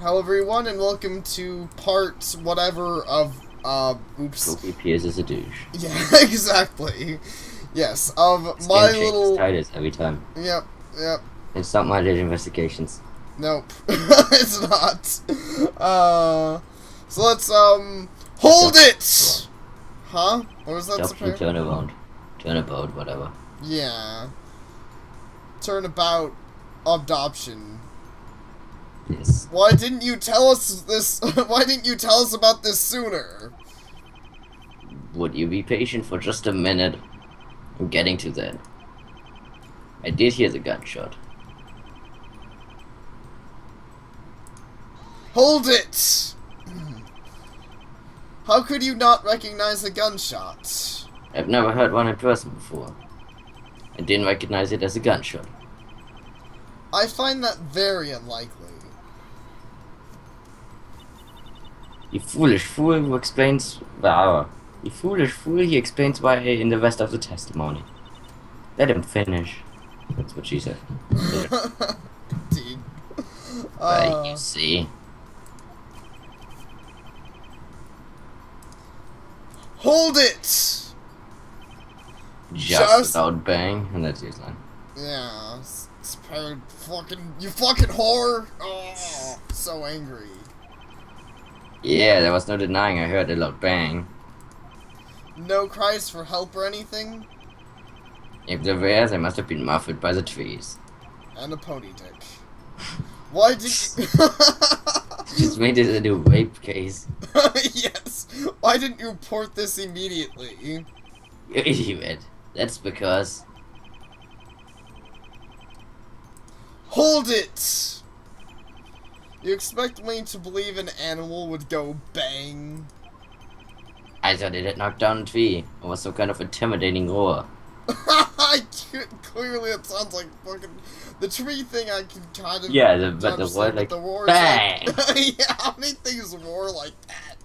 Hello everyone and welcome to part whatever of, oops. Sophie Pierce is a douche. Yeah, exactly. Yes, of This my game changes little... titles every time. Yep. It's not my little investigations. Nope. It's not. So let's, hold it! Huh? What was that, Adoption, Sapare? turnabout, whatever. Yeah. Turnabout adoption. Yes. Why didn't you tell us this? Why didn't you tell us about this sooner? Would you be patient for just a minute? I'm getting to that. I did hear the gunshot. Hold it! How could you not recognize a gunshot? I've never heard one in person before. I didn't recognize it as a gunshot. I find that very unlikely. You foolish fool who explains... You foolish fool, he explains why in the rest of the testimony. Let him finish. That's what she said. Indeed. Right, you see. Hold it! Just without bang, and that's his line. Yeah, Sapare, you fucking whore! Oh, so angry. Yeah, there was no denying I heard a loud bang. No cries for help or anything? If there were, they must have been muffled by the trees. And a pony dick. Why did you... Just made it a new rape case. Yes. Why didn't you report this immediately? You idiot. That's because... Hold it! You expect me to believe an animal would go bang? I thought it had knocked down a tree. It was some kind of intimidating roar. Clearly it sounds like fucking... The tree thing I can kind of... Yeah, but the roar like... Bang! Like, yeah, how many things roar like that?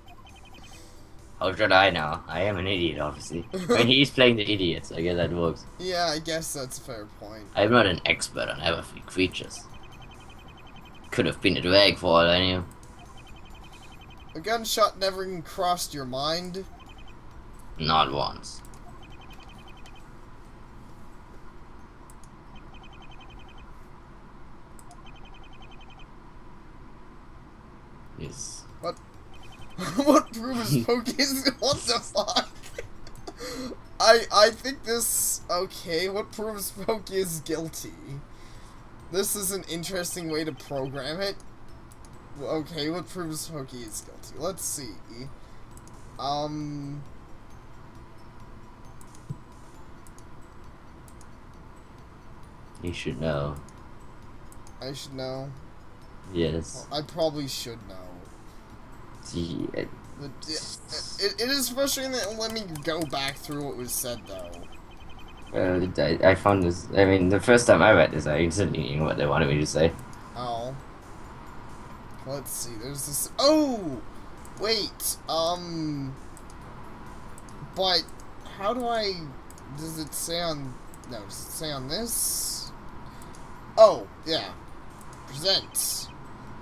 How should I know? I am an idiot, obviously. When he's playing the idiots, I guess that works. Yeah, I guess that's a fair point. I'm not an expert on everything creatures. Could have been a drag for all I knew. A gunshot never even crossed your mind? Not once. Yes. What? What proves Pokies? What the fuck? I think this... Okay, what proves Pokey is guilty? This is an interesting way to program it. Okay, what proves Pokey is guilty? Let's see. You should know. I should know. Yes. Well, I probably should know. Yeah. But it is frustrating that it won't let me go back through what was said, though. Well, I found this. I mean, the first time I read this, I instantly knew what they wanted me to say. Oh. Let's see, there's this... Oh! Wait, But, how do I... Does it say on... No, does it say on this? Oh, yeah. Present.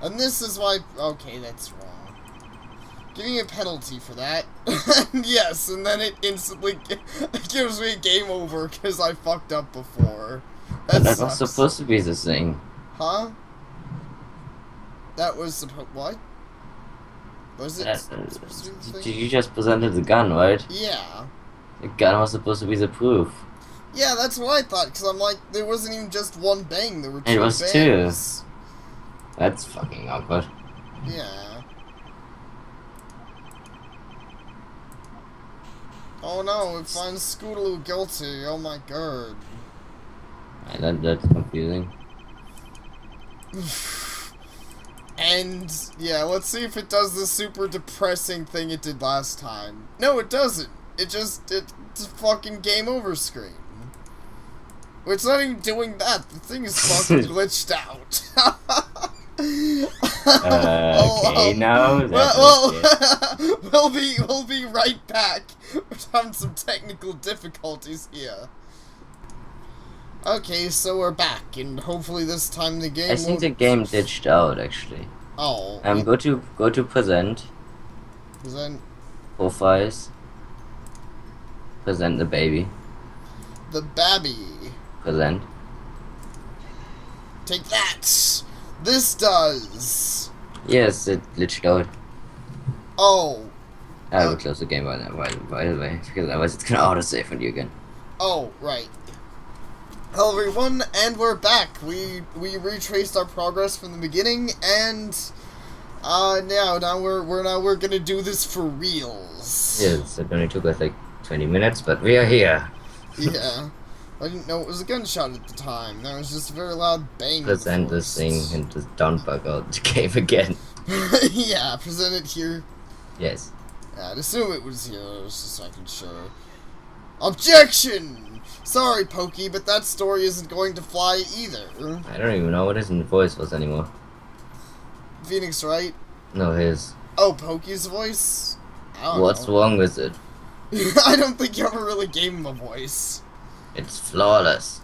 And this is why... Okay, that's wrong. Give me a penalty for that. Yes, and then it instantly gives me a game over because I fucked up before. That was supposed to be the thing. Huh? That was supposed... What? Was it supposed to be the thing? You just presented the gun, right? Yeah. The gun was supposed to be the proof. Yeah, that's what I thought, because I'm like, there wasn't even just one bang, there were two It was bangs. two. That's fucking awkward. Yeah. Oh no, it finds Scootaloo guilty, oh my god. That's confusing. And, yeah, let's see if it does the super depressing thing it did last time. No, it doesn't. It's a fucking game over screen. It's not even doing that. The thing is fucking glitched out. Okay, no. We'll be right back. We're having some technical difficulties here. Okay, so we're back, and hopefully this time the game I think the game ditched out, actually. Oh, Go to present, present profiles, present the baby, the babby. present. Take that! This does! Yes, it glitched out. Oh. I will close the game by the way, because otherwise it's gonna autosave on you again. Oh, right. Hello everyone, and we're back. We retraced our progress from the beginning, and now we're gonna do this for reals. Yes, it only took us like 20 minutes, but we are here. Yeah. I didn't know it was a gunshot at the time. There was just a very loud bang. Present this thing and just don't bug out the game again. Yeah, present it here. Yes. Yeah, I'd assume it was here. I was just making sure. Objection! Sorry, Pokey, but that story isn't going to fly either. I don't even know what his voice was anymore. Phoenix, right? No, his. Oh, Pokey's voice? What's wrong with it? I don't think you ever really gave him a voice. It's flawless.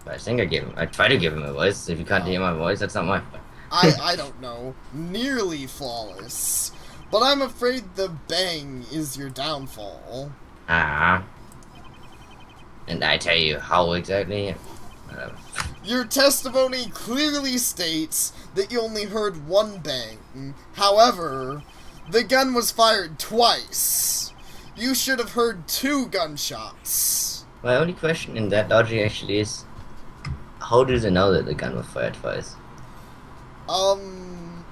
But I think I try to give him a voice. If you can't hear my voice, that's not my fault. I don't know. Nearly flawless. But I'm afraid the bang is your downfall. Ah. And I tell you how exactly. Your testimony clearly states that you only heard one bang. However, the gun was fired twice. You should have heard 2 gunshots. My only question in that logic actually is, how do they know that the gun was fired twice? I'm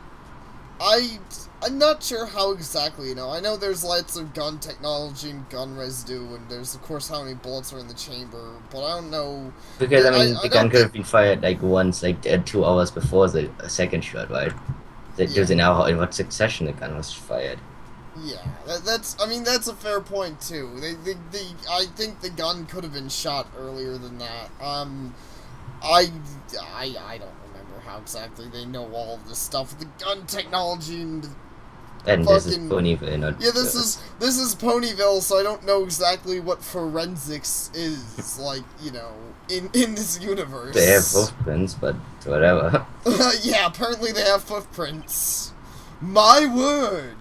not sure how exactly, you know. I know there's lots of gun technology and gun residue, and there's, of course, how many bullets are in the chamber, but I don't know. Because, I mean, the gun could have been fired, like, once, like, 2 hours before the second shot, right? That does an hour in what succession the gun was fired. Yeah, that's a fair point, too. I think the gun could have been shot earlier than that. I don't remember how exactly they know all of this stuff. The gun technology and this is Ponyville, not... Yeah, this is Ponyville, so I don't know exactly what forensics is, like, you know, in this universe. They have footprints, but whatever. Yeah, apparently they have footprints. My word!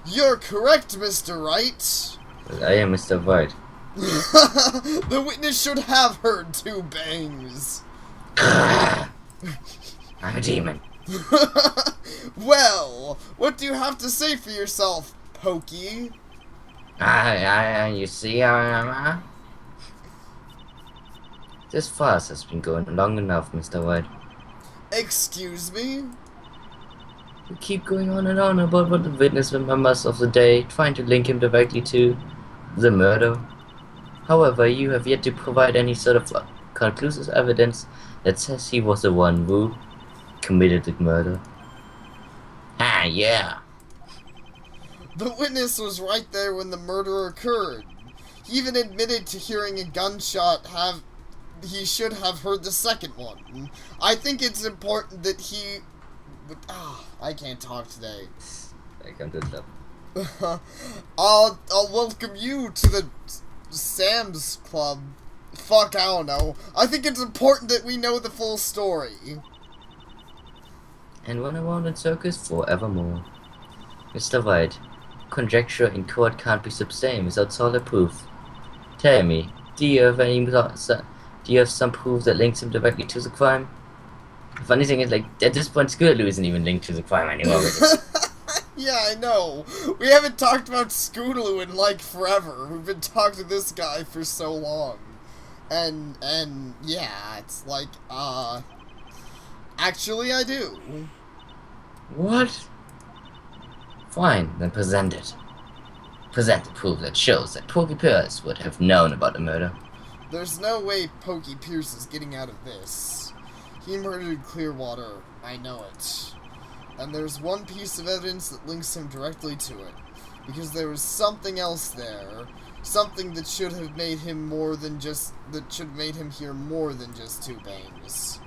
You're correct, Mr. Wright. But I am Mr. White. The witness should have heard 2 bangs. I'm a demon. Well, what do you have to say for yourself, Pokey? You see, this farce has been going long enough, Mr. White. Excuse me? You keep going on and on about what the witness remembers of the day, trying to link him directly to the murder. However, you have yet to provide any sort of conclusive evidence that says he was the one who committed the murder. Ah, yeah. The witness was right there when the murder occurred. He even admitted to hearing a gunshot. He should have heard the second one. I think it's important that he... I can't talk today. I can't do stuff. I'll welcome you to the Sam's Club. Fuck, I don't know. I think it's important that we know the full story. And run around in circles forevermore. Mr. White, conjecture in court can't be sustained without solid proof. Tell me, do you have some proof that links him directly to the crime? The funny thing is, like, at this point, Scootaloo isn't even linked to the crime anymore. Yeah, I know. We haven't talked about Scootaloo in, like, forever. We've been talking to this guy for so long. And, yeah, it's like, actually I do. What? Fine, then present it. Present the proof that shows that Pokey Pierce would have known about the murder. There's no way Pokey Pierce is getting out of this. He murdered Clearwater. I know it. And there's one piece of evidence that links him directly to it. Because there was something else there. Something that should have made him hear more than just 2 bangs.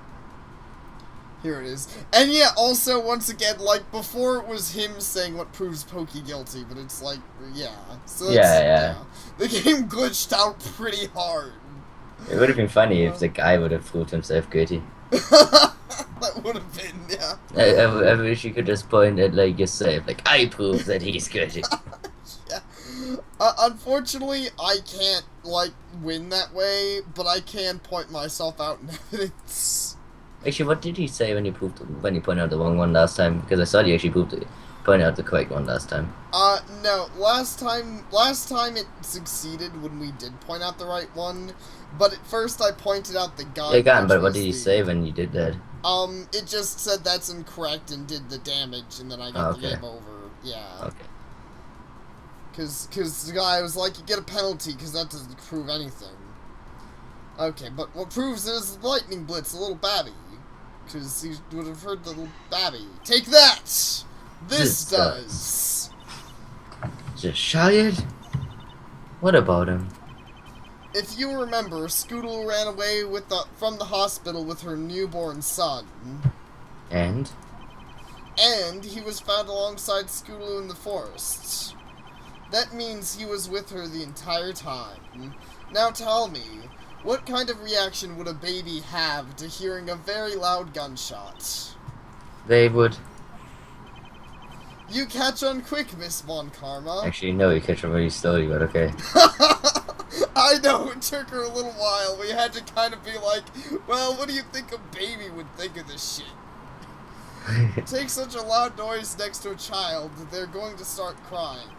Here it is. And yeah, also, once again, like, before it was him saying what proves Pokey guilty, but it's like, yeah. So that's, yeah. The game glitched out pretty hard. It would have been funny if the guy would have proved himself guilty. That would have been, yeah. I wish you could just point at like yourself, like I prove that he's guilty. Yeah. Unfortunately, I can't like win that way, but I can point myself out in evidence. Actually, what did he say when you pointed out the wrong one last time? Because I saw you actually pointed out the correct one last time. No. Last time it succeeded when we did point out the right one, but at first I pointed out the gun. Yeah, gun. But what did he say when you did that? It just said that's incorrect and did the damage, and then I got the game over. Yeah. Okay. Because the guy was like, you get a penalty because that doesn't prove anything. Okay, but what proves it is the lightning blitz, the little babby. Because he would have heard the little babby. Take that! This does! Just child? What about him? If you remember, Scootaloo ran away from the hospital with her newborn son. And? And he was found alongside Scootaloo in the forest. That means he was with her the entire time. Now tell me, what kind of reaction would a baby have to hearing a very loud gunshot? They would. You catch on quick, Miss Von Karma. Actually, no, you catch on really slowly, but okay. I know, it took her a little while. We had to kind of be like, well, what do you think a baby would think of this shit? Take such a loud noise next to a child, they're going to start crying.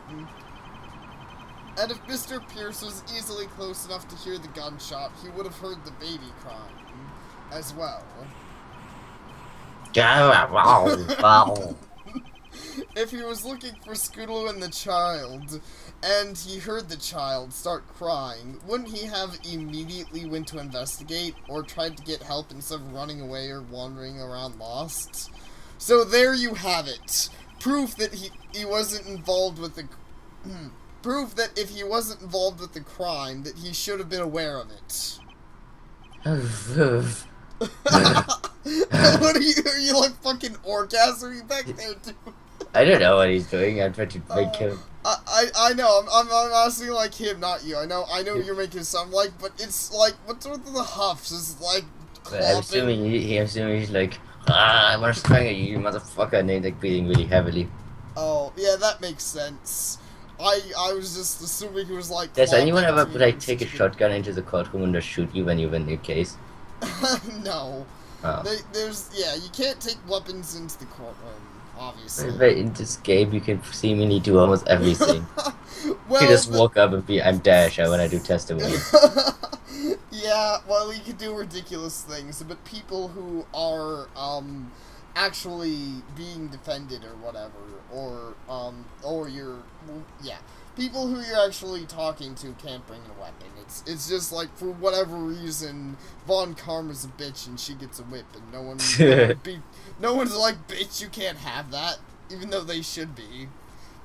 And if Mr. Pierce was easily close enough to hear the gunshot, he would have heard the baby crying as well. If he was looking for Scootaloo and the child, and he heard the child start crying, wouldn't he have immediately went to investigate, or tried to get help instead of running away or wandering around lost? So there you have it. Proof that he wasn't involved with the... Proof that if he wasn't involved with the crime, that he should have been aware of it. What are you like fucking orgasming back there, dude? I don't know what he's doing. I'm trying to make him. I know. I'm honestly like him, not you. I know you're making it sound like, but it's like what's with the huffs? Is like. I'm assuming he's like, I want to strangle you, motherfucker, and then like breathing really heavily. Oh yeah, that makes sense. I was just assuming he was like. Does anyone ever like take a shotgun into the courtroom and just shoot you when you win your case? No. Oh. You can't take weapons into the courtroom, obviously. But in this game, you can seemingly do almost everything. Well, you just walk up and I'm Dash when I do testimony. Yeah, well, you can do ridiculous things, but people who are actually being defended or whatever, people who you're actually talking to can't bring a weapon. It's just like, for whatever reason, Von Karma's a bitch and she gets a whip, and no one's like, bitch, you can't have that, even though they should be.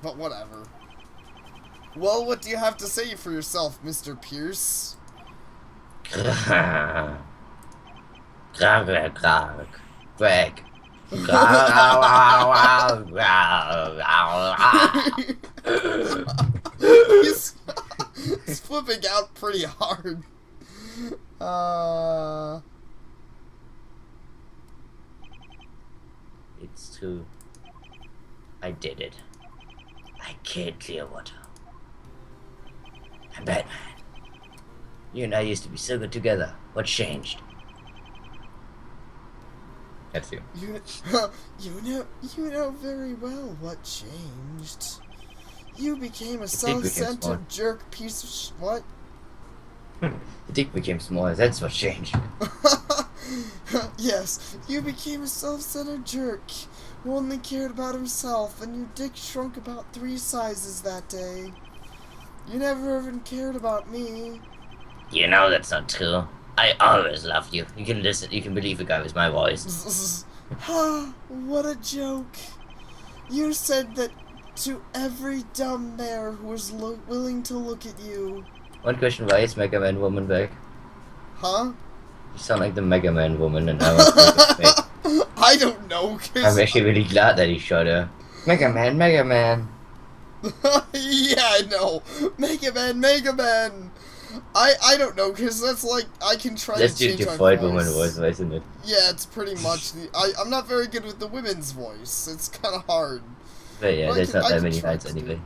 But whatever. Well, what do you have to say for yourself, Mr. Pierce? Greg. He's flipping out pretty hard. It's true. I did it. I killed Clearwater. I'm Batman. You and I used to be so good together. What changed? That's you. You know very well what changed. You became a self-centered jerk piece of what? The dick became smaller, that's what changed. Yes, you became a self-centered jerk who only cared about himself, and your dick shrunk about 3 sizes that day. You never even cared about me. You know that's not true. I always loved you. You can believe a guy with my voice. Ha! What a joke. You said that to every dumb mare who was willing to look at you. One question, why is Mega Man Woman back? Huh? You sound like the Mega Man Woman and I want to I don't know, I'm actually really glad that he shot her. Mega Man. Yeah, I know. Mega Man. I don't know, because that's like, I can try Let's to do change my default woman voice. voice, isn't it? Yeah, it's pretty much the, I'm not very good with the women's voice. It's kind of hard. But yeah, But there's not I that can many try lines to do anyway. it.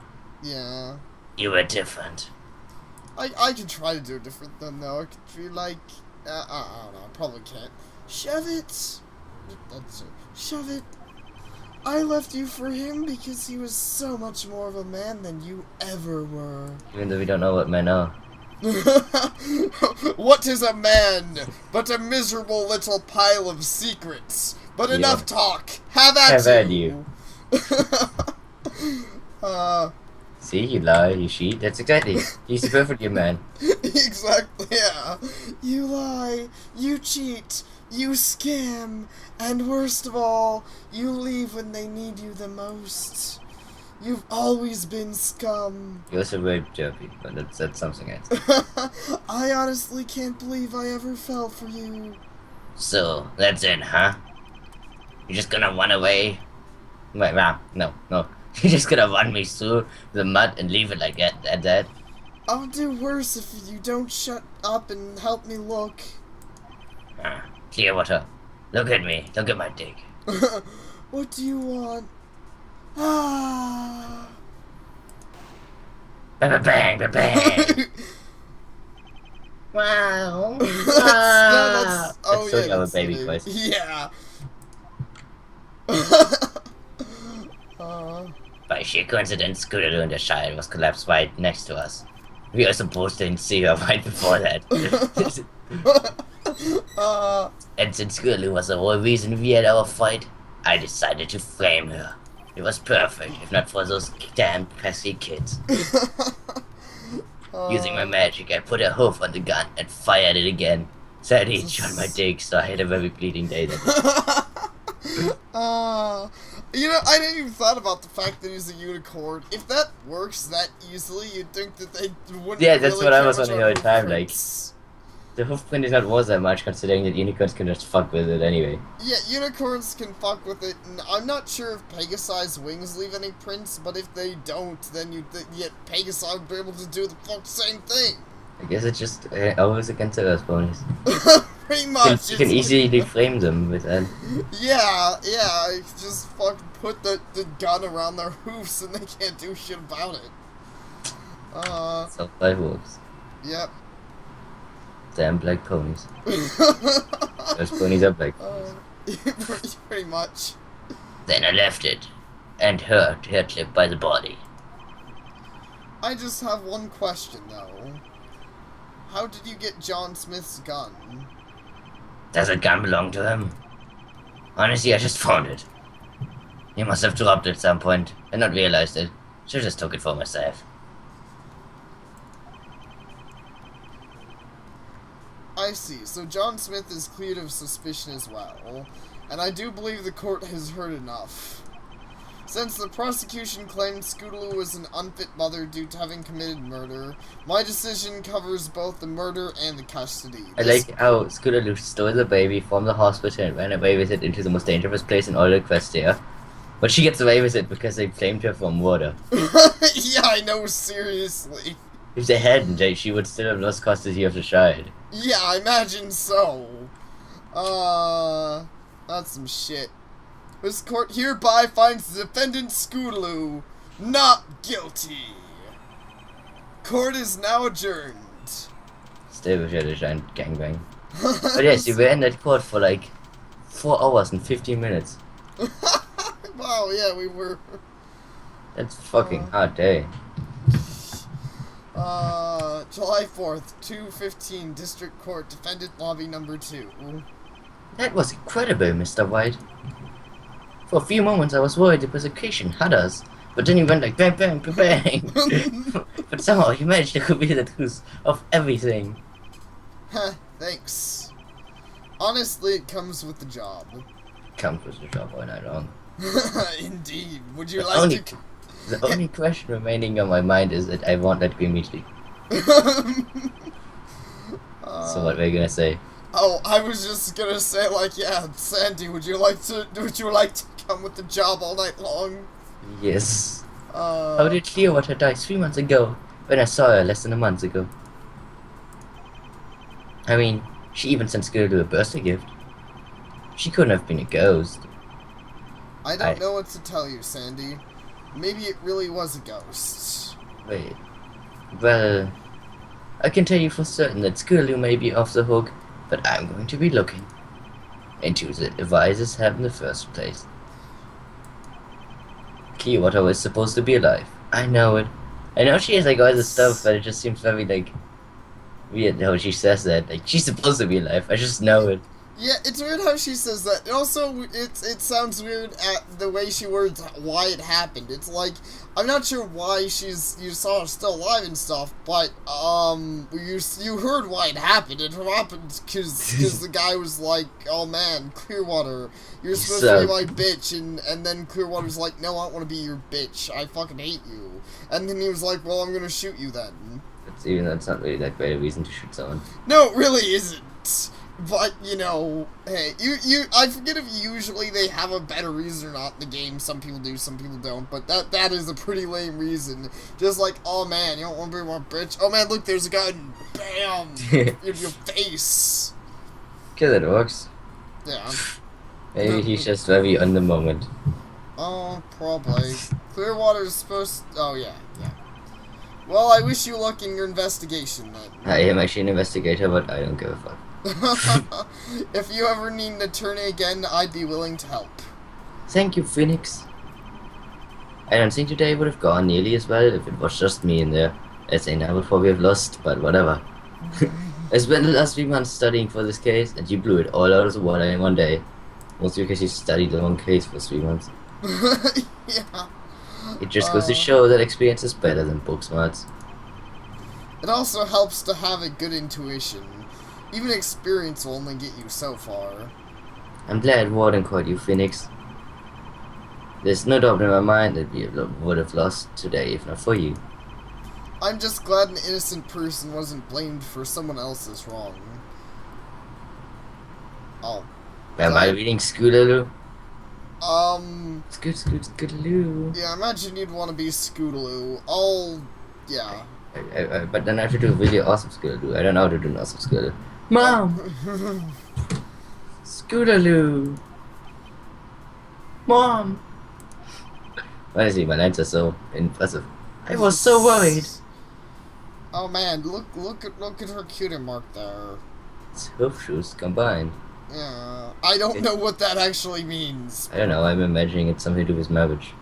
Yeah. You were different. I can try to do it different than though. I could be like, I don't know, I probably can't. Shove it! That's it. Shove it! I left you for him because he was so much more of a man than you ever were. Even though we don't know what men are. What is a man but a miserable little pile of secrets? But enough talk. Have at you. See, you lie, you cheat. That's exactly. He's the perfect man. Exactly, yeah. You lie, you cheat, you scam, and worst of all, you leave when they need you the most. You've always been scum. You're also very derpy, but that's something else. I honestly can't believe I ever fell for you. So, that's it, huh? You're just gonna run away? Wait, no. You're just gonna run me through the mud and leave it like that? I'll do worse if you don't shut up and help me look. Clearwater, look at me. Look at my dick. What do you want? Ah. Bang, bang. Wow. That's Oh, yeah, that's a baby voice. Yeah. By sheer coincidence, Scootaloo and the Shire was collapsed right next to us. We were supposed to see her right before that. And since Scootaloo was the whole reason we had our fight, I decided to frame her. It was perfect, if not for those damn pesky kids. Using my magic, I put a hoof on the gun and fired it again. Sadly, it shot my dick, so I had a very bleeding day that day. You know, I didn't even thought about the fact that he's a unicorn. If that works that easily, you'd think that they wouldn't. Yeah, that's really what I care was much wondering all the about time. Like, hoofprints. the hoofprint is not worth that much, considering that unicorns can just fuck with it anyway. Yeah, unicorns can fuck with it, and I'm not sure if Pegasi's wings leave any prints, but if they don't, then yet Pegasi would be able to do the fuck same thing. I guess it's just always against the Earth ponies. Pretty much. You can easily frame them with that. Yeah, you just fucking put the gun around their hoofs and they can't do shit about it. So that works. Yep. Damn black ponies. Those ponies are black. Pretty much. Then I left it, and her clipped by the body. I just have one question though. How did you get John Smith's gun? Does that gun belong to him? Honestly, I just found it. He must have dropped it at some point and not realized it. Should've just took it for myself. I see. So John Smith is cleared of suspicion as well, and I do believe the court has heard enough. Since the prosecution claimed Scootaloo was an unfit mother due to having committed murder, my decision covers both the murder and the custody. I like how Scootaloo stole the baby from the hospital and ran away with it into the most dangerous place in all the Equestria. But she gets away with it because they blamed her for murder. Yeah, I know, seriously. If they hadn't, she would still have lost custody of the child. Yeah, I imagine so. That's some shit. This court hereby finds the defendant Scootaloo not guilty. Court is now adjourned. Still wish I had a giant gangbang. But yes, we were in that court for like 4 hours and 15 minutes. Wow, yeah, we were. That's a fucking hard day. July 4th, 2:15, District Court, Defendant Lobby Number 2. That was incredible, Mr. White. For a few moments I was worried the prosecution had us, but then you went like bang bang bang bang. But somehow you managed to reveal the truth of everything. Heh, thanks. Honestly, it comes with the job. Comes with the job all night long. Indeed. Would you like to... The only question remaining on my mind is that I want that green meat leaf. So what were you gonna say? Oh, I was just gonna say, like, yeah, Sandy, would you like to come with the job all night long? Yes. How did Clearwater die 3 months ago when I saw her less than a month ago? I mean, she even sent Scootaloo a birthday gift. She couldn't have been a ghost. I don't know what to tell you, Sandy. Maybe it really was a ghost. Wait. Well, I can tell you for certain that Scootaloo may be off the hook, but I'm going to be looking into the devices have in the first place. Clearwater was supposed to be alive. I know it. I know she has like all this stuff, but it just seems very like weird how she says that. Like she's supposed to be alive. I just know it. Yeah, it's weird how she says that. And also, it sounds weird at the way she words why it happened. It's like, I'm not sure why you saw her still alive and stuff, but, you heard why it happened. It happened because the guy was like, oh man, Clearwater, you're supposed to be my bitch, and then Clearwater's like, no, I don't want to be your bitch. I fucking hate you. And then he was like, well, I'm gonna shoot you then. That's not really that great a reason to shoot someone. No, it really isn't. But, you know, hey, I forget if usually they have a better reason or not in the game. Some people do, some people don't. But that is a pretty lame reason. Just like, oh man, you don't want to be my bitch. Oh man, look, there's a gun. Bam! In your face. Because it works. Yeah. Maybe he's just very on the moment. Oh, probably. Clearwater's supposed to... Oh, yeah. Well, I wish you luck in your investigation, then. I am actually an investigator, but I don't give a fuck. If you ever need an attorney again, I'd be willing to help. Thank you, Phoenix. I don't think today would have gone nearly as well if it was just me in there. As in, I would probably have lost, but whatever. I spent the last 3 months studying for this case, and you blew it all out of the water in one day. Mostly because you studied the wrong case for 3 months. Yeah. It just goes to show that experience is better than book smarts. It also helps to have a good intuition. Even experience will only get you so far. I'm glad Warden caught you, Phoenix. There's no doubt in my mind that we would have lost today if not for you. I'm just glad an innocent person wasn't blamed for someone else's wrong. Oh. Am I reading Scootaloo? Scootaloo. Yeah, imagine you'd want to be Scootaloo. Yeah. But then I have to do a really awesome Scootaloo. I don't know how to do an awesome Scootaloo. Mom! Scootaloo! Mom! Honestly, my lines are so impressive. I was so worried. Oh man, look at her cutie mark there. It's hoof shoes combined. Yeah, I don't know what that actually means. I don't know, I'm imagining it's something to do with marriage.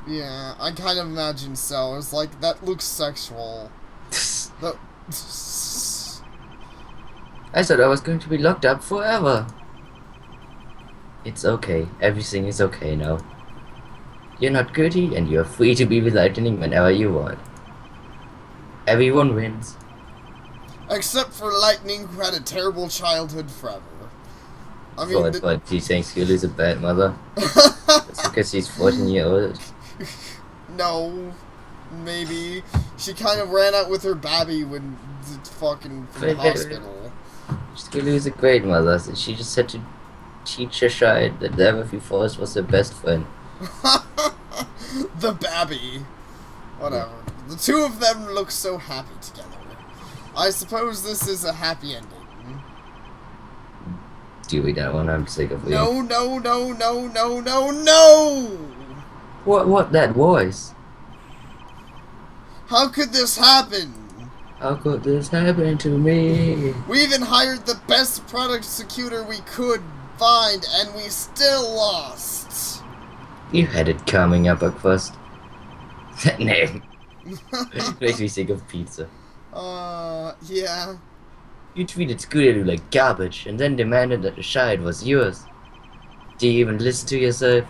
Yeah, I kind of imagine so. It's like, that looks sexual. I thought I was going to be locked up forever. It's okay. Everything is okay now. You're not guilty, and you're free to be with Lightning whenever you want. Everyone wins. Except for Lightning, who had a terrible childhood forever. I mean, what he's saying School is a bad mother? That's because she's 14 years old. No, maybe. She kind of ran out with her babby when fucking from the hospital. School is a great mother. So she just had to teach her child that Dorothy Forrest was her best friend. The babby. Whatever. The two of them look so happy together. I suppose this is a happy ending. Do you read that one? I'm sick of it. No. What that voice? How could this happen? How could this happen to me? We even hired the best prosecutor we could find, and we still lost. You had it coming up, Buckfast. That name makes me think of pizza. Yeah. You treated Scootaloo like garbage, and then demanded that the child was yours. Do you even listen to yourself?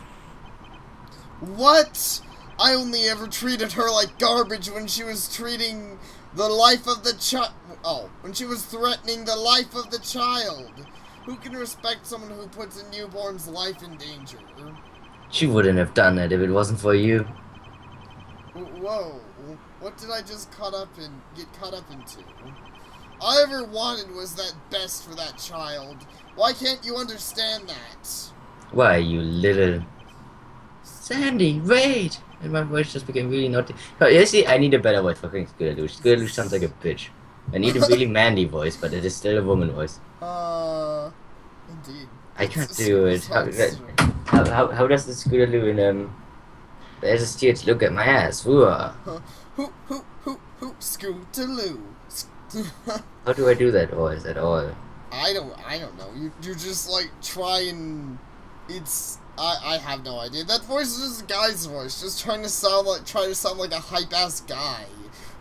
What? I only ever treated her like garbage when she was treating the life of the child. Oh, when she was threatening the life of the child. Who can respect someone who puts a newborn's life in danger? She wouldn't have done that if it wasn't for you. Whoa. What did I just get caught up into? All I ever wanted was that best for that child. Why can't you understand that? Why, you little... Sandy, wait! And my voice just became really naughty. Oh, you see, I need a better word for fucking Scootaloo. Scootaloo sounds like a bitch. I need a really manly voice, but it is still a woman voice. Indeed. I It's can't a do it. How does the Scootaloo in there's a steer to look at my ass? Whoa. Hoop, Scootaloo. How do I do that voice at all? I don't know. You just like try and I have no idea. That voice is just a guy's voice, just trying to sound like a hype ass guy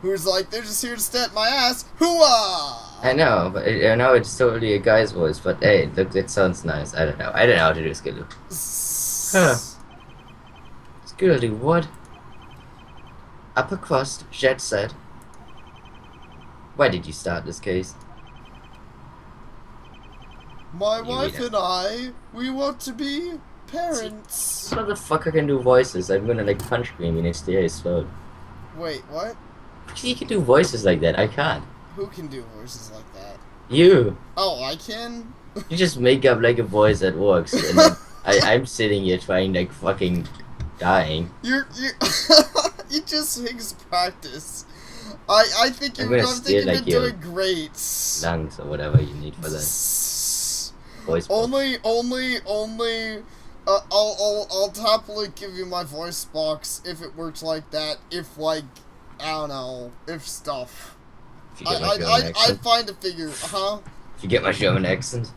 who's like, they're just here to stat my ass. Hooah! I know, but I know it's totally a guy's voice, but hey, look, it sounds nice. I don't know. I don't know how to do Scootaloo. Huh. Scootaloo, what? Upper crust, Jet said. Why did you start this case? My wife and I, we want to be parents. This motherfucker can do voices. I'm gonna like punch him in his his throat. Wait, what? He can do voices like that. I can't. Who can do voices like that? You. Oh, I can? You just make up like a voice that works, and then I'm sitting here trying like fucking dying. You just takes practice. I think you've been doing great. Lungs or whatever you need for that. Voice only, I'll happily give you my voice box if it works like that. If like, I don't know, if stuff. I'd find a figure, huh? If you get my German accent.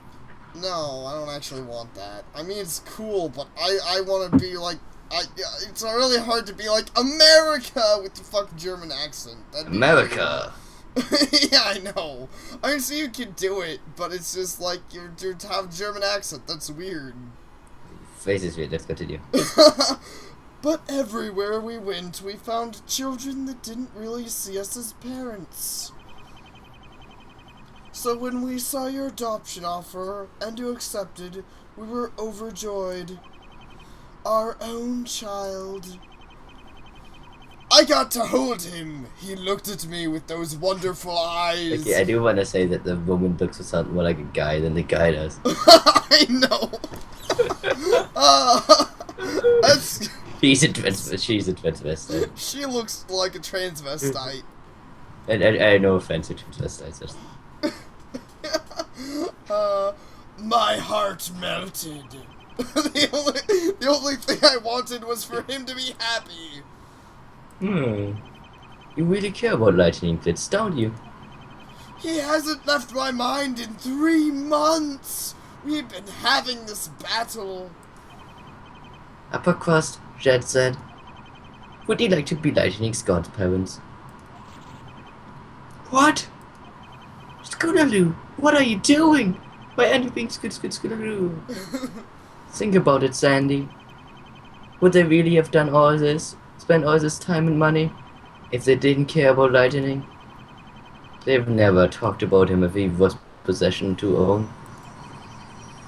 No, I don't actually want that. I mean, it's cool, but I want to be like, it's really hard to be like America with the fucking German accent. America. Yeah, I know. I mean, so you can do it, but it's just like you have German accent. That's weird. Face is weird. Let's continue. But everywhere we went, we found children that didn't really see us as parents. So when we saw your adoption offer and you accepted, we were overjoyed. Our own child. I got to hold him. He looked at me with those wonderful eyes. Okay, I do want to say that the woman looks something more like a guy than the guy does. I know. That's... She's a transvestite. She looks like a transvestite. And I no offense to transvestites. My heart melted. the only thing I wanted was for him to be happy. You really care about lightning blitz, don't you? He hasn't left my mind in 3 months. We've been having this battle. Upper crust, Jet said. Would you like to be Lightning's godparents? What? Scootaloo, what are you doing? Why aren't you being Scootaloo? Think about it, Sandy. Would they really have done all this? Spent all this time and money if they didn't care about Lightning? They've never talked about him if he was possession to own.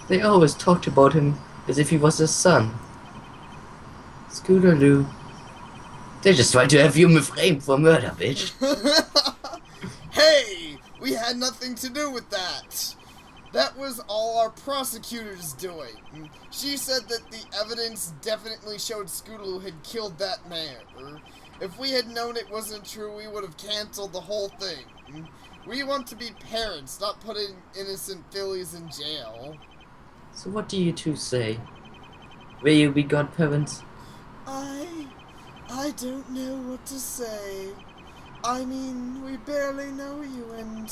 They always talked about him as if he was their son. Scootaloo. They just tried to have you framed for murder, bitch. Hey! We had nothing to do with that. That was all our prosecutor's doing. She said that the evidence definitely showed Scootaloo had killed that man. If we had known it wasn't true, we would have canceled the whole thing. We want to be parents, not putting innocent fillies in jail. So what do you two say? Will you be godparents? I don't know what to say. I mean, we barely know you and...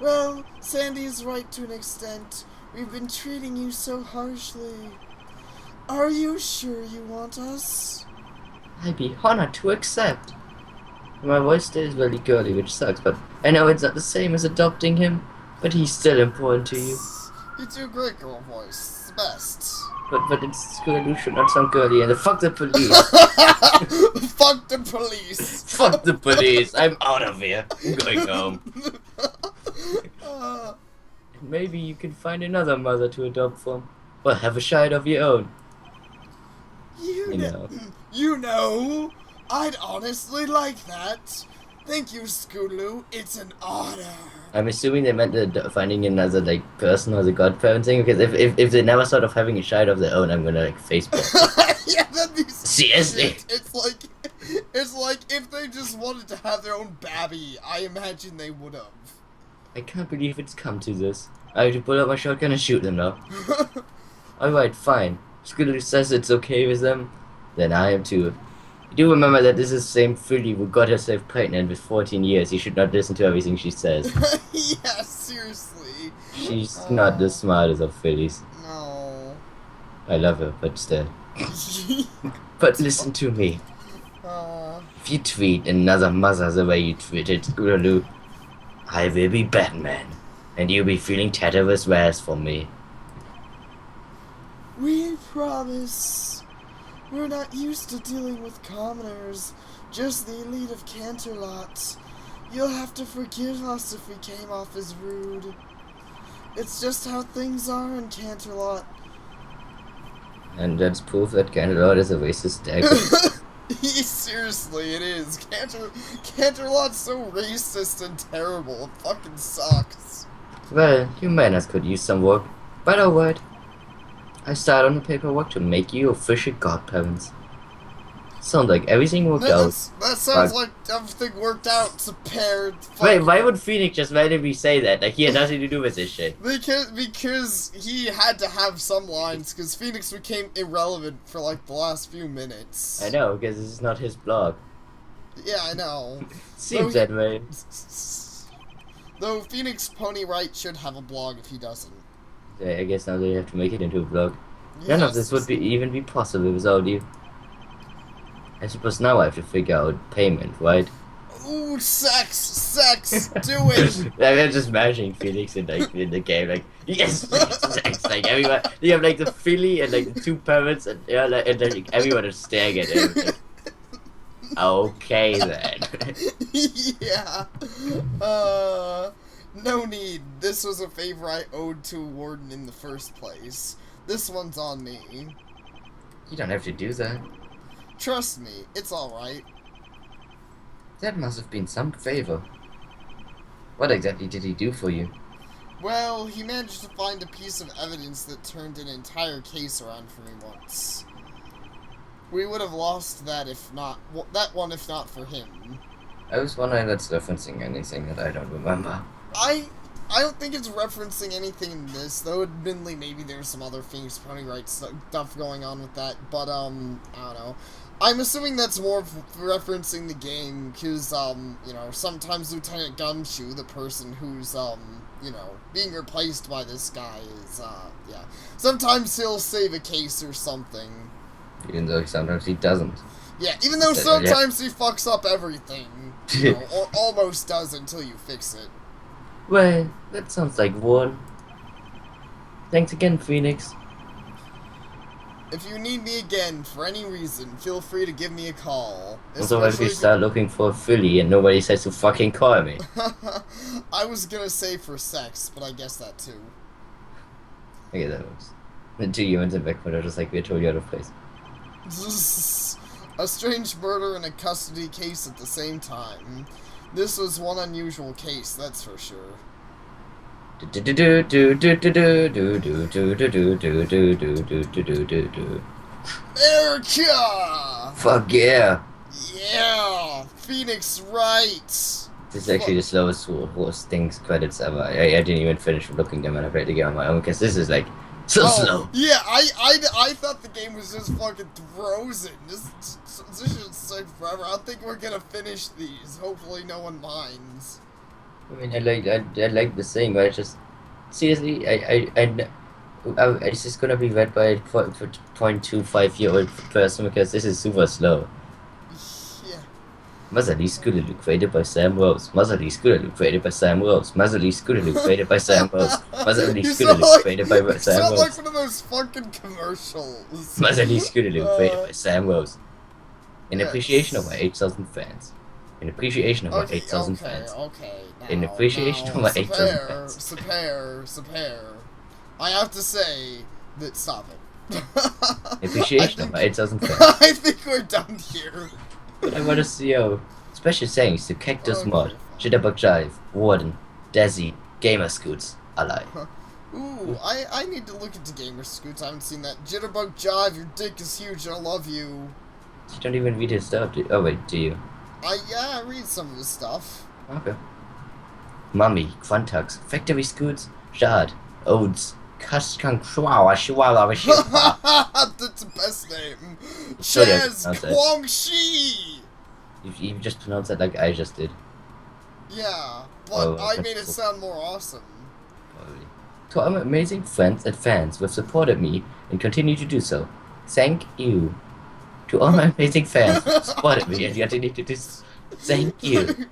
Well, Sandy is right to an extent. We've been treating you so harshly. Are you sure you want us? I'd be honored to accept. My voice still is really girly, which sucks, but I know it's not the same as adopting him, but he's still important to you. You do a great girl voice. It's the best. But it's Scootaloo should not sound girly, and fuck the police. Fuck the police. Fuck the police. I'm out of here. I'm going home. Maybe you can find another mother to adopt from. Or have a child of your own. You know, I'd honestly like that. Thank you, Scootaloo. It's an honor. I'm assuming they meant finding another person as a godparent thing, because if they never thought of having a child of their own, I'm gonna Facebook. Yeah, that'd be seriously. It's like if they just wanted to have their own babby, I imagine they would have. I can't believe it's come to this. I have to pull out my shotgun and shoot them now. Alright, fine. Scooter says it's okay with them, then I am too. You do remember that this is the same filly who got herself pregnant with 14 years. You should not listen to everything she says. Yeah, seriously. She's not the smartest of fillies. No. I love her, but still. But listen to me. If you treat another mother the way you treated Scootaloo, I will be Batman, and you'll be feeling Tatter's wrath for me. We promise. We're not used to dealing with commoners, just the elite of Canterlot. You'll have to forgive us if we came off as rude. It's just how things are in Canterlot. And that's proof that Canterlot is a racist dagger. Seriously, it is. Canterlot's so racist and terrible. It fucking sucks. Well, your manners could use some work. But alright. I start on the paperwork to make you official godparents. Sounds like everything worked out. That sounds like everything worked out to pair. Wait, why would Phoenix just randomly say that? Like he had nothing to do with this shit. Because he had to have some lines, because Phoenix became irrelevant for like the last few minutes. I know, because this is not his blog. Yeah, I know. Seems that way. Though Phoenix Pony Wright should have a blog if he doesn't. Yeah, I guess now they have to make it into a blog. Yes. None of this would even be possible without you. I suppose now I have to figure out payment, right? Ooh, sex, do it! I'm just imagining Phoenix in the game, like yes, sex, like everyone. You have like the filly and like the two parents, and yeah, like, and then everyone is staring at him. Like, okay then. Yeah. No need. This was a favor I owed to Warden in the first place. This one's on me. You don't have to do that. Trust me, it's alright. That must have been some favor. What exactly did he do for you? Well, he managed to find a piece of evidence that turned an entire case around for me once. We would have lost that if not for him. I was wondering if that's referencing anything that I don't remember. I don't think it's referencing anything in this, though admittedly maybe there's some other Phoenix Pony Wright stuff going on with that, but I don't know. I'm assuming that's more referencing the game, because, you know, sometimes Lieutenant Gumshoe, the person who's, you know, being replaced by this guy is, yeah. Sometimes he'll save a case or something. Even though sometimes he doesn't. Yeah, even though sometimes he fucks up everything, you know, or almost does until you fix it. Well, that sounds like one. Thanks again, Phoenix. If you need me again, for any reason, feel free to give me a call. Also, if you start looking for a filly and nobody says to fucking call me. I was gonna say for sex, but I guess that too. Okay, that works. The 2 humans in background are just like we told you out of place. A strange murder and a custody case at the same time. This was one unusual case, that's for sure. America! Fuck yeah! Yeah! Phoenix Wright! This is actually the slowest worst things credits ever. I didn't even finish looking them and I played the game on my own because this is like so slow. Yeah, I thought the game was just fucking frozen. This should take forever. I don't think we're gonna finish these. Hopefully no one minds. I mean, I like the thing, but I just seriously, it's just gonna be read by a 0.25-year-old person because this is super slow. Yeah. Motherly Scootaloo created by Sam Rose. Motherly Scootaloo created by Sam Rose. Motherly Scootaloo created by Sam Rose. Motherly Scootaloo created by Sam Rose. You sound like one of those fucking commercials. Motherly Scootaloo created by Sam Rose. In appreciation of my 8,000 fans. In appreciation of my 8,000 fans. Okay. In appreciation of my 8,000 fans. Sapare. I have to say that stop it. In appreciation of my 8,000 fans. I think we're done here. But I want to see special thanks to Cactus Mod, Jitterbug Jive, Warden, Desi, Gamer Scoots, alive. Ooh, I need to look into Gamer Scoots. I haven't seen that. Jitterbug Jive, your dick is huge and I love you. You don't even read his stuff, do you? Oh wait, do you? Yeah, I read some of his stuff. Okay. Mummy, Quantax, Factory Scoots, Jad, Odes, Kashkan Chihuahua, Chihuahua, Chihuahua. That's the best name. Sorry, I Chaz pronounced that. Guangxi! You just pronounced that like I just did. Yeah, but Oh, I that's made it so sound more awesome. probably. To our amazing friends and fans who have supported me and continue to do so, thank you. To all my amazing fans who supported me and continue to do so, thank you.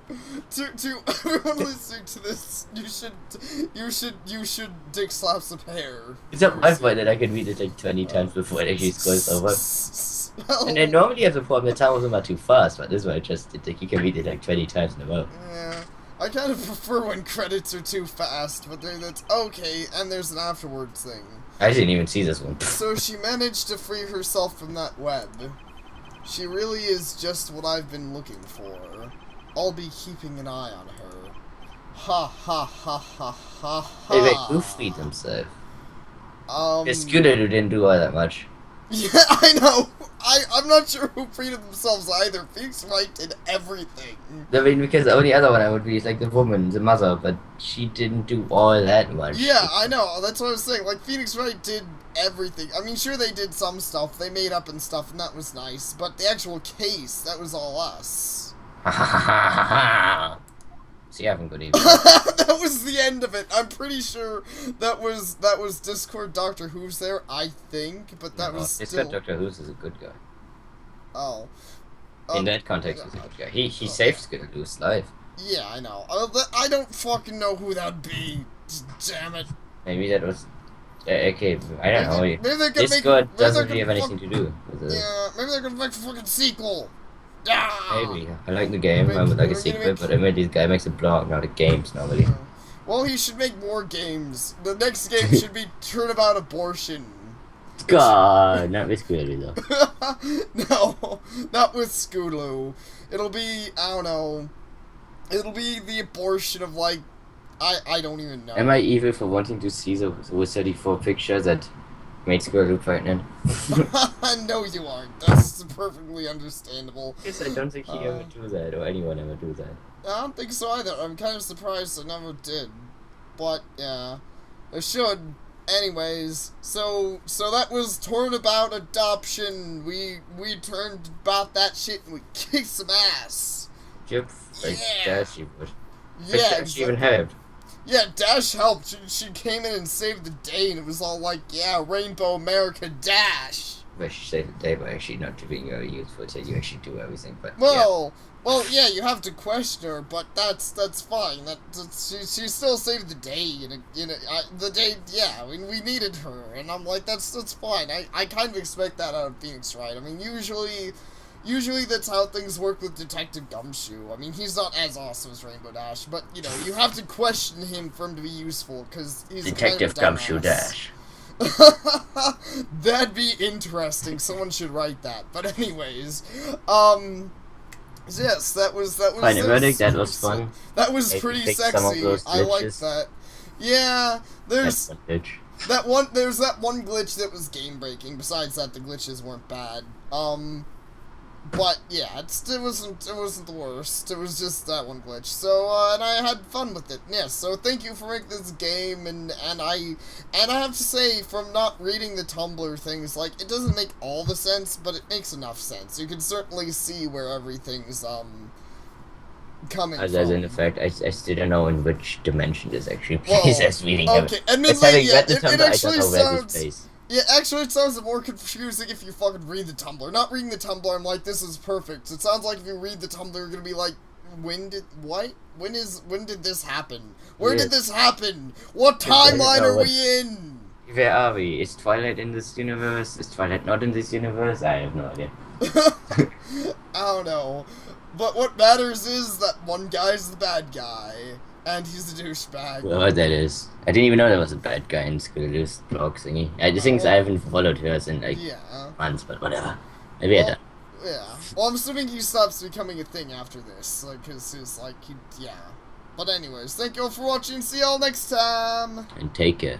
to everyone listening to this, you should dick slap some hair. It's a one point that I can read it like 20 times before it actually scrolls over. And I normally have the problem that time was about too fast, but this one I just did like you can read it like 20 times in a row. Yeah, I kind of prefer when credits are too fast, but that's okay, and there's an afterwards thing. I didn't even see this one. So she managed to free herself from that web. She really is just what I've been looking for. I'll be keeping an eye on her. Ha ha ha ha ha ha. Hey, wait, who freed himself? The Scooter didn't do all that much. Yeah, I know. I'm not sure who freed themselves either. Phoenix Wright did everything. I mean, because the only other one I would be is like the woman, the mother, but she didn't do all that much. Yeah, I know. That's what I was saying. Like, Phoenix Wright did everything. I mean, sure, they did some stuff. They made up and stuff, and that was nice. But the actual case, that was all us. Ha ha ha ha ha. See, you haven't good evening. That was the end of it. I'm pretty sure that was Discord Doctor Who's there, I think, but that was still... Discord Doctor Who's is a good guy. Oh. In that context, he's a good guy. He saved Scooter Who's life. Yeah, I know. I don't fucking know who that'd be. Damn it. Maybe that was... okay, I don't know. Maybe they're gonna Discord make, doesn't really have anything to do with it. Yeah, maybe they're gonna make a fucking sequel. Ah! Maybe. I like the game, I would like a sequel, but I mean, this guy makes a blog, not a games normally. Well, he should make more games. The next game should be Turnabout Abortion. God, not with Squidly though. No, not with Scootaloo. It'll be, I don't know, it'll be the abortion of, like, I don't even know. Am I evil for wanting to see the 34 picture that made Squirtle pregnant? No, you aren't. That's perfectly understandable. Yes, I don't think he ever do that, or anyone ever do that. I don't think so either. I'm kind of surprised I never did. But, yeah, I should. Anyways, so that was Turnabout Adoption. We turned about that shit and we kicked some ass. Yep, like Yeah. Dash you would. Yeah, Dash even helped. Yeah, Dash helped. She came in and saved the day, and it was all like, yeah, Rainbow America Dash. But she saved the day by actually not being very useful, so you actually do everything, but Well, yeah, you have to question her, but that's fine. She still saved the day. The day. Yeah, I mean, we needed her, and I'm like, that's fine. I kind of expect that out of Phoenix Wright. I mean, usually that's how things work with Detective Gumshoe. I mean, he's not as awesome as Rainbow Dash, but you know, you have to question him for him to be useful because he's Detective kind of Gumshoe Dash. That'd be interesting. Someone should write that. But anyways, yes, that was Fine, verdict, that was fun. That was Maybe pretty fix some of sexy. those I like glitches. that. Yeah, there's That's there's that one glitch that was game breaking. Besides that, the glitches weren't bad. But yeah, it wasn't the worst. It was just that one glitch. So and I had fun with it. Yes. So thank you for making this game, and I have to say, from not reading the Tumblr things, like, it doesn't make all the sense, but it makes enough sense. You can certainly see where everything's coming As from. in effect, I still don't know in which dimension this actually plays as reading okay, and As then having yeah, read the it Tumblr, I don't actually know where this sounds. plays. Yeah, actually, it sounds more confusing if you fucking read the Tumblr. Not reading the Tumblr, I'm like, this is perfect. It sounds like if you read the Tumblr, you're gonna be like, when did this happen? Where did this happen? What timeline are we in? Where are we? Is Twilight in this universe? Is Twilight not in this universe? I have no idea. I don't know. But what matters is that one guy's the bad guy, and he's a douchebag. Well, that is. I didn't even know there was a bad guy in Scootaloo's blog thingy. I just think I haven't followed her in like months, but whatever. Maybe I don't. Yeah. Well, I'm assuming he stops becoming a thing after this, like, cause he's like, yeah. But anyways, thank you all for watching. See y'all next time. And take care.